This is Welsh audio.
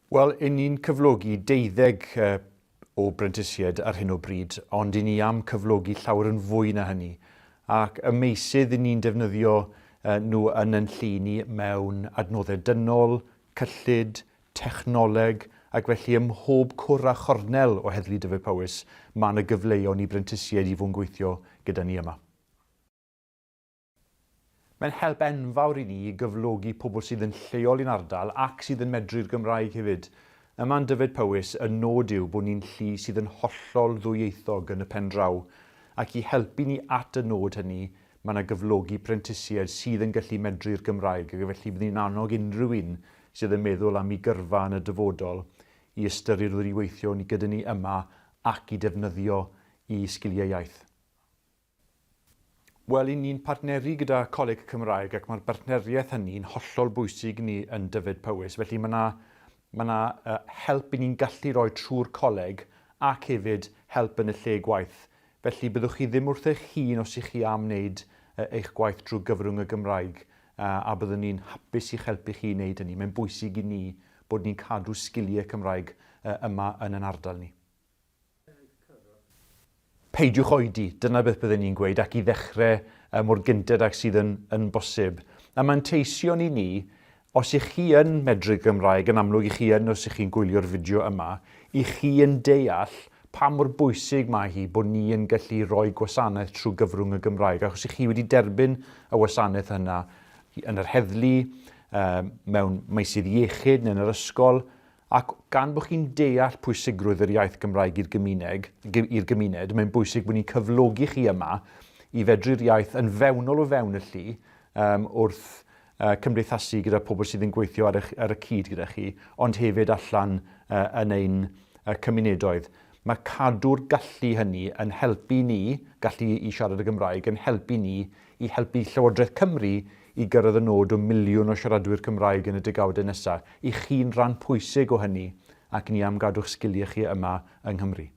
Wel, ni'n cyflogi 12 o brentisiaid ar hyn o bryd, ond ni am cyflogi llawer yn fwy na hynny. Ac y meysydd ni'n defnyddio nhw yn ein llu ni mewn adnoddau dynol, cyllid, technoleg, ac felly ym mhob cwr a chornel o heddlu Dyfed Powys, mae yna gyfleon i brentisiaid i fod yn gweithio gyda ni yma. Mae'n help enfawr i ni i gyflogi pobl sydd yn lleol i'n ardal ac sydd yn medru'r Gymraeg hefyd. Yma'n Dyfed Powys, y nod yw bod ni'n llu sydd yn hollol ddwyieithog yn y pen draw, ac i helpu ni at y nod hynny, mae yna gyflogi prentisiaid sydd yn gallu medru'r Gymraeg, ac felly bydd ni'n annog unrhyw un sydd yn meddwl am ei gyrfa yn y dyfodol i ystyried wedi weithio ni gyda ni yma ac i defnyddio i sgiliau iaith. Wel, ni'n partneri gyda Coleg Cymraeg ac mae'r partneriaeth hynny'n hollol bwysig ni yn Dyfed Powys. Felly mae yna help i ni'n gallu rhoi trwy'r coleg ac hefyd help yn y lle gwaith. Felly byddwch chi ddim wrth eich hun os ych chi am wneud eich gwaith trwy gyfrwng y Gymraeg a byddwn ni'n hapus i'ch helpu chi wneud hynny. Mae'n bwysig i ni bod ni'n cadw sgiliau Cymraeg yma yn ein ardal ni. Peidiwch oedi, dyna beth byddwn ni'n gweud, ac i ddechrau mor gyntedd ac sydd yn bosib. A mae'n teision i ni, os ych chi yn medru Gymraeg, yn amlwg i chi yn os ych chi'n gwylio'r fideo yma, i chi yn deall pa mor bwysig mae hi bod ni yn gallu rhoi gwasanaeth trwy gyfrwng y Gymraeg. Ac os ych chi wedi derbyn y wasanaeth yna yn yr heddlu, mewn meysydd iechyd neu yn yr ysgol, ac gan bod chi'n deall pwysigrwydd yr iaith Gymraeg i'r gymuned, mae'n bwysig bod ni'n cyflogi chi yma i fedru'r iaith yn fewnol o fewn y llu wrth cymdeithasu gyda pobl sydd yn gweithio ar y cyd gyda chi, ond hefyd allan yn ein cymunedoedd. Mae cadw'r gallu hynny yn helpu ni, gallu i siarad y Gymraeg, yn helpu ni i helpu Llywodraeth Cymru i gyrraedd y nod o miliwn o siaradwyr Cymraeg yn y degawdau nesaf. I chi'n rhan pwysig o hynny ac ni am gadw'ch sgiliau chi yma yng Nghymru.